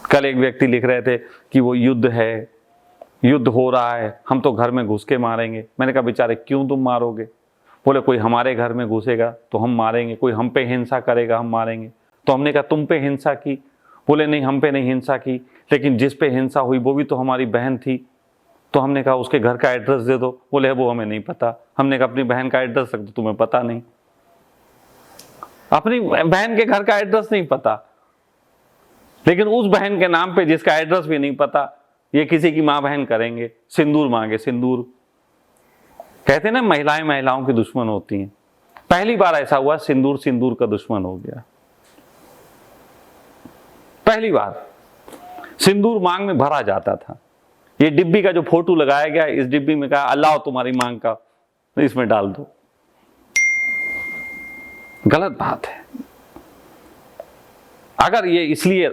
कल एक व्यक्ति लिख रहे थे कि वो युद्ध है, युद्ध हो रहा है, हम तो घर में घुस के मारेंगे। मैंने कहा बेचारे क्यों तुम मारोगे? बोले कोई हमारे घर में घुसेगा तो हम मारेंगे, कोई हम पे हिंसा करेगा हम मारेंगे। तो हमने कहा तुम पे हिंसा की? बोले नहीं हम पे नहीं हिंसा की, लेकिन जिस पे हिंसा हुई वो भी तो हमारी बहन थी। तो हमने कहा उसके घर का एड्रेस दे दो। बोले वो हमें नहीं पता। हमने कहा अपनी बहन का एड्रेस रख दो, तुम्हें पता नहीं, अपनी बहन के घर का एड्रेस नहीं पता, लेकिन उस बहन के नाम पे जिसका एड्रेस भी नहीं पता ये किसी की मां बहन करेंगे, सिंदूर मांगे सिंदूर। कहते ना महिलाएं महिलाओं की दुश्मन होती हैं। पहली बार ऐसा हुआ सिंदूर सिंदूर का दुश्मन हो गया। पहली बार सिंदूर मांग में भरा जाता था। ये डिब्बी का जो फोटो लगाया गया, इस डिब्बी में कहा अल्लाह तुम्हारी मांग का, इसमें डाल दो। गलत बात है। अगर ये इसलिए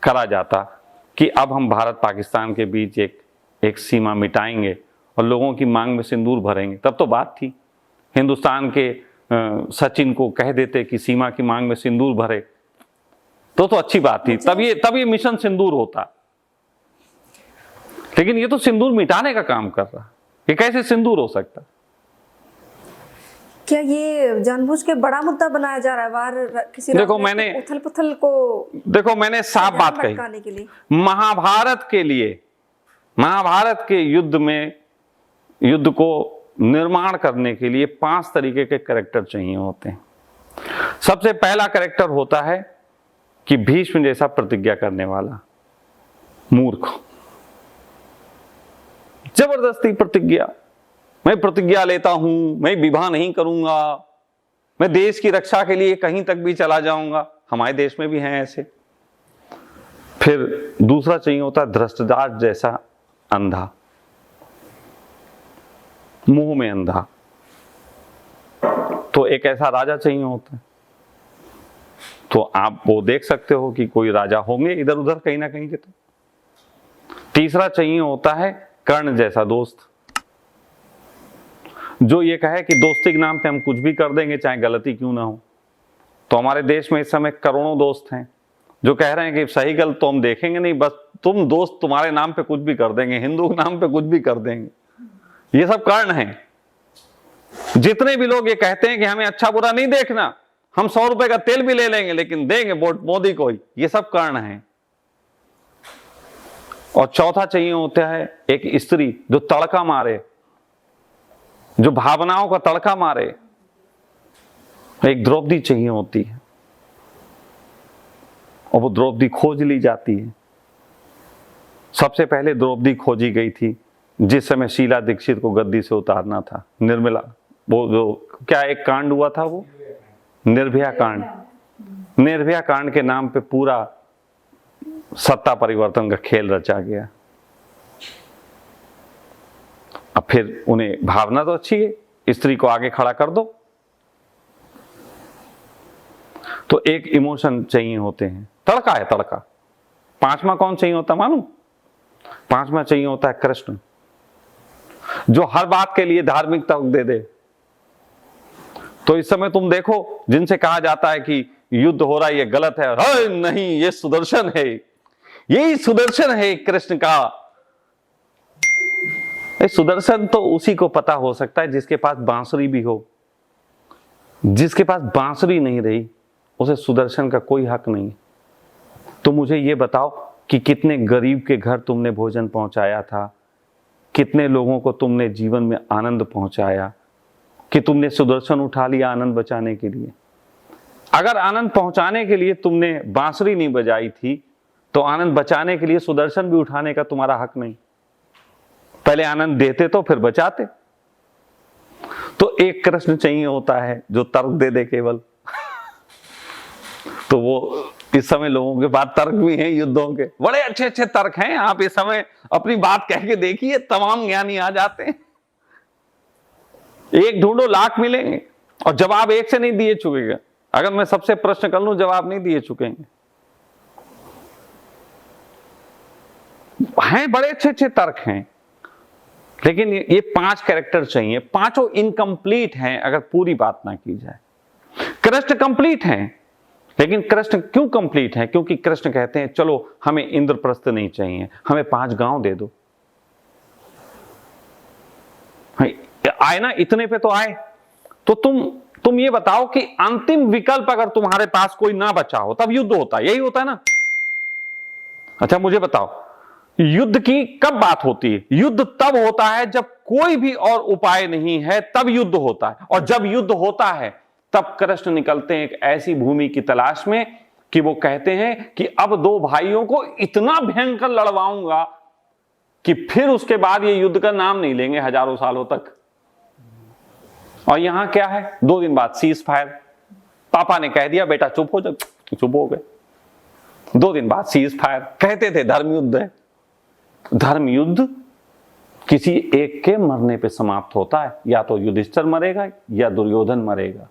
करा जाता कि अब हम भारत पाकिस्तान के बीच एक सीमा मिटाएंगे और लोगों की मांग में सिंदूर भरेंगे, तब तो बात थी। हिंदुस्तान के सचिन को कह देते कि सीमा की मांग में सिंदूर भरे तो अच्छी बात थी, तब ये मिशन सिंदूर होता। लेकिन ये तो सिंदूर मिटाने का काम कर रहा। ये कैसे सिंदूर हो सकता? क्या ये जानबूझ के बड़ा मुद्दा बनाया जा रहा है बाहर किसी देखो मैंने उथल पुथल को? देखो मैंने साफ बात कही, महाभारत के लिए, महाभारत के युद्ध को निर्माण करने के लिए 5 तरीके के कैरेक्टर चाहिए होते हैं। सबसे पहला कैरेक्टर होता है कि भीष्म जैसा प्रतिज्ञा करने वाला मूर्ख, जबरदस्ती प्रतिज्ञा, मैं प्रतिज्ञा लेता हूं, मैं विवाह नहीं करूंगा, मैं देश की रक्षा के लिए कहीं तक भी चला जाऊंगा। हमारे देश में भी हैं ऐसे। फिर दूसरा चाहिए होता है धृष्टद्युम्न जैसा अंधा, मुंह में अंधा। तो एक ऐसा राजा चाहिए होता है। तो आप वो देख सकते हो कि कोई राजा होंगे इधर उधर कहीं ना कहीं के। तो तीसरा चाहिए होता है कर्ण जैसा दोस्त, जो ये कहे कि दोस्ती के नाम पे हम कुछ भी कर देंगे चाहे गलती क्यों ना हो। तो हमारे देश में इस समय करोड़ों दोस्त हैं जो कह रहे हैं कि सही गलत तो हम देखेंगे नहीं, बस तुम दोस्त तुम्हारे नाम पे कुछ भी कर देंगे, हिंदू के नाम पे कुछ भी कर देंगे। ये सब कर्ण हैं। जितने भी लोग ये कहते हैं कि हमें अच्छा बुरा नहीं देखना, हम 100 रुपए का तेल भी ले लेंगे लेकिन देंगे वोट मोदी को ही, ये सब कर्ण हैं। और चौथा चाहिए होता है एक स्त्री जो तड़का मारे, जो भावनाओं का तड़का मारे। एक द्रौपदी चाहिए होती है और वो द्रौपदी खोज ली जाती है। सबसे पहले द्रौपदी खोजी गई थी जिस समय शीला दीक्षित को गद्दी से उतारना था। निर्मला, वो जो क्या एक कांड हुआ था, वो निर्भया कांड। निर्भया कांड के नाम पे पूरा सत्ता परिवर्तन का खेल रचा गया। अब फिर उन्हें भावना तो अच्छी है, स्त्री को आगे खड़ा कर दो। तो एक इमोशन चाहिए होते हैं, तड़का है तड़का। 5वां कौन चाहिए होता मालूम? 5वां चाहिए होता है कृष्ण, जो हर बात के लिए धार्मिक तर्क दे दे। तो इस समय तुम देखो जिनसे कहा जाता है कि युद्ध हो रहा है ये गलत है, नहीं ये सुदर्शन है, यही सुदर्शन है कृष्ण का। सुदर्शन तो उसी को पता हो सकता है जिसके पास बांसुरी भी हो। जिसके पास बांसुरी नहीं रही उसे सुदर्शन का कोई हक नहीं। तो मुझे ये बताओ कि कितने गरीब के घर तुमने भोजन पहुंचाया था, कितने लोगों को तुमने जीवन में आनंद पहुंचाया, कि तुमने सुदर्शन उठा लिया आनंद बचाने के लिए। अगर आनंद पहुंचाने के लिए तुमने बांसुरी नहीं बजाई थी तो आनंद बचाने के लिए सुदर्शन भी उठाने का तुम्हारा हक नहीं। पहले आनंद देते तो फिर बचाते। तो एक कृष्ण चाहिए होता है जो तर्क दे दे केवल। तो वो इस समय लोगों के पास तर्क भी हैं, युद्धों के बड़े अच्छे अच्छे तर्क हैं। आप इस समय अपनी बात कह के देखिए, तमाम ज्ञानी आ जाते हैं। एक ढूंढो लाख मिलेंगे और जवाब एक से नहीं दिए चुकेगा। अगर मैं सबसे प्रश्न कर लूं जवाब नहीं दिए चुकेंगे। हैं बड़े अच्छे अच्छे तर्क हैं, लेकिन ये 5 कैरेक्टर चाहिए। पांचों इनकम्प्लीट हैं अगर पूरी बात ना की जाए। कृष्ण कंप्लीट हैं लेकिन कृष्ण क्यों कंप्लीट है? क्योंकि कृष्ण कहते हैं चलो हमें इंद्रप्रस्थ नहीं चाहिए, हमें 5 गांव दे दो। आए ना, इतने पे तो आए। तो तुम ये बताओ कि अंतिम विकल्प अगर तुम्हारे पास कोई ना बचा हो तब युद्ध होता है, यही होता है ना। अच्छा मुझे बताओ, युद्ध की कब बात होती है? युद्ध तब होता है जब कोई भी और उपाय नहीं है, तब युद्ध होता है। और जब युद्ध होता है तब कृष्ण निकलते हैं एक ऐसी भूमि की तलाश में कि वो कहते हैं कि अब 2 भाइयों को इतना भयंकर लड़वाऊंगा कि फिर उसके बाद ये युद्ध का नाम नहीं लेंगे हजारों सालों तक। और यहां क्या है? 2 दिन बाद सीज फायर। पापा ने कह दिया बेटा चुप हो जा, चुप हो गए। 2 दिन बाद सीज फायर। कहते थे धर्म युद्ध है। धर्म युद्ध किसी एक के मरने पे समाप्त होता है, या तो युधिष्ठिर मरेगा या दुर्योधन मरेगा।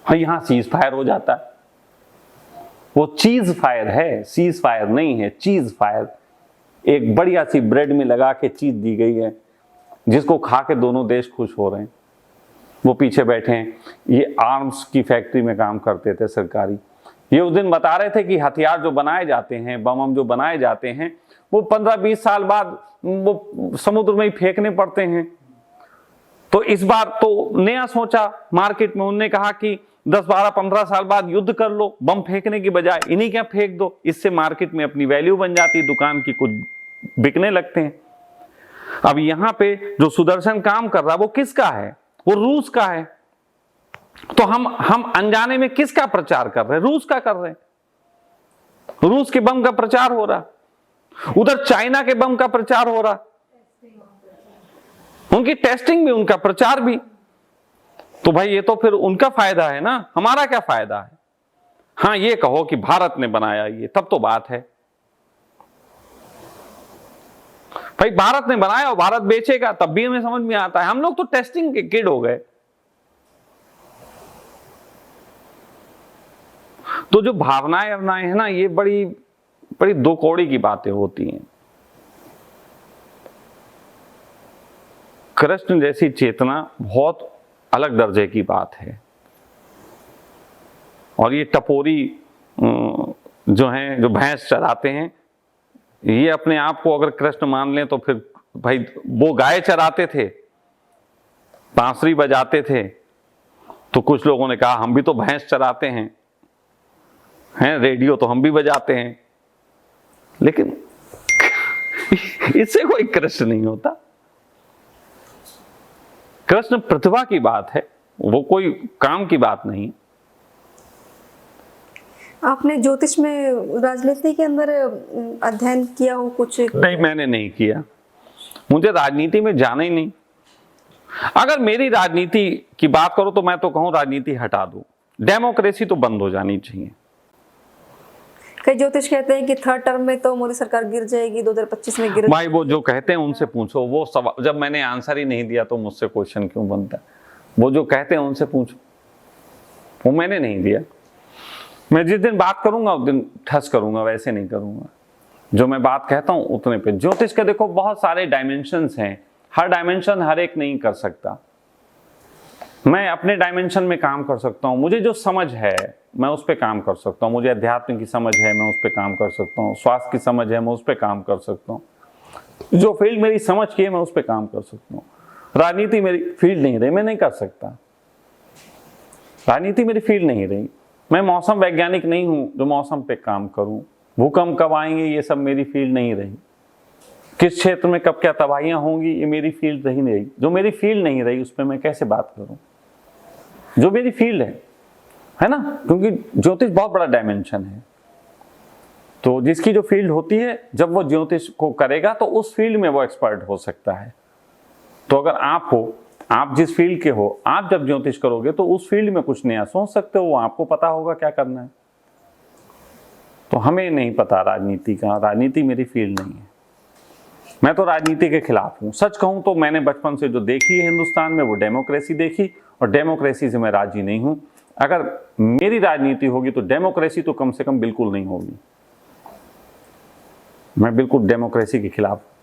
हाँ, यहां सीज फायर हो जाता है। वो चीज फायर है, सीज फायर नहीं है, चीज फायर। एक बढ़िया सी ब्रेड में लगा के चीज दी गई है जिसको खा के दोनों देश खुश हो रहे हैं। वो पीछे बैठे हैं, ये आर्म्स की फैक्ट्री में काम करते थे सरकारी। ये उस दिन बता रहे थे कि हथियार जो बनाए जाते हैं, बम जो बनाए जाते हैं, वो 15-20 साल बाद वो समुद्र में ही फेंकने पड़ते हैं। तो इस बार तो नया सोचा मार्केट में, उन्होंने कहा कि 10-12-15 साल बाद युद्ध कर लो, बम फेंकने की बजाय इन्हीं क्या फेंक दो। इससे मार्केट में अपनी वैल्यू बन जाती, दुकान की कुछ बिकने लगते हैं। अब यहां पे जो सुदर्शन काम कर रहा है वो किसका है? वो रूस का है। तो हम अनजाने में किसका प्रचार कर रहे हैं? रूस का कर रहे हैं। रूस के बम का प्रचार हो रहा, उधर चाइना के बम का प्रचार हो रहा, उनकी टेस्टिंग भी, उनका प्रचार भी। तो भाई ये तो फिर उनका फायदा है ना, हमारा क्या फायदा है? हाँ ये कहो कि भारत ने बनाया ये, तब तो बात है। भाई भारत ने बनाया और भारत बेचेगा तब भी हमें समझ में आता है। हम लोग तो टेस्टिंग के किड हो गए। तो जो भावनाएं है ना, ये बड़ी बड़ी 2 कौड़ी की बातें होती हैं। कृष्ण जैसी चेतना बहुत अलग दर्जे की बात है। और ये टपोरी जो हैं, जो भैंस चराते हैं, ये अपने आप को अगर कृष्ण मान लें तो फिर भाई वो गाय चराते थे, बांसुरी बजाते थे, तो कुछ लोगों ने कहा हम भी तो भैंस चराते हैं, रेडियो तो हम भी बजाते हैं। लेकिन इससे कोई कृष्ण नहीं होता। कृष्ण प्रतिभा की बात है, वो कोई काम की बात नहीं। आपने ज्योतिष में राजनीति के अंदर अध्ययन किया हो कुछ? नहीं, मैंने नहीं किया। मुझे राजनीति में जाना ही नहीं। अगर मेरी राजनीति की बात करो तो मैं तो कहूं राजनीति हटा दो, डेमोक्रेसी तो बंद हो जानी चाहिए। कई ज्योतिष कहते हैं कि 3rd टर्म में तो मोदी सरकार गिर जाएगी, 2025 में गिर। भाई वो जो कहते हैं उनसे पूछो। वो सवाल जब मैंने आंसर ही नहीं दिया तो मुझसे क्वेश्चन क्यों बनता है? वो जो कहते हैं उनसे पूछो, वो मैंने नहीं दिया। मैं जिस दिन बात करूंगा उस दिन ठस करूंगा, वैसे नहीं करूंगा। जो मैं बात कहता हूं उतने पे। ज्योतिष के देखो बहुत सारे डायमेंशंस हैं, हर डायमेंशन हर एक नहीं कर सकता। मैं अपने डायमेंशन में काम कर सकता हूं, मुझे जो समझ है मैं उस पर काम कर सकता हूं, मुझे अध्यात्म की समझ है मैं उस पर काम कर सकता हूं, स्वास्थ्य की समझ है मैं उस पर काम कर सकता हूं, जो फील्ड मेरी समझ की है मैं उस पर काम कर सकता हूं। राजनीति मेरी फील्ड नहीं रही, मैं नहीं कर सकता। राजनीति मेरी फील्ड नहीं रही। मैं मौसम वैज्ञानिक नहीं हूं जो मौसम पे काम करूं। भूकंप कब आएंगे ये सब मेरी फील्ड नहीं रही। किस क्षेत्र में कब क्या तबाहियां होंगी ये मेरी फील्ड रही नहीं। जो मेरी फील्ड नहीं रही उस पर मैं कैसे बात करूं? जो मेरी फील्ड है ना, क्योंकि ज्योतिष बहुत बड़ा डायमेंशन है। तो जिसकी जो फील्ड होती है, जब वो ज्योतिष को करेगा तो उस फील्ड में वो एक्सपर्ट हो सकता है। तो अगर आप जिस फील्ड के हो, आप जब ज्योतिष करोगे तो उस फील्ड में कुछ नया सोच सकते हो, आपको पता होगा क्या करना है। तो हमें नहीं पता राजनीति का, राजनीति मेरी फील्ड नहीं है। मैं तो राजनीति के खिलाफ हूं। सच कहूं तो मैंने बचपन से जो देखी है हिंदुस्तान में वो डेमोक्रेसी देखी, और डेमोक्रेसी से मैं राजी नहीं हूं। अगर मेरी राजनीति होगी तो डेमोक्रेसी तो कम से कम बिल्कुल नहीं होगी। मैं बिल्कुल डेमोक्रेसी के खिलाफ हूं।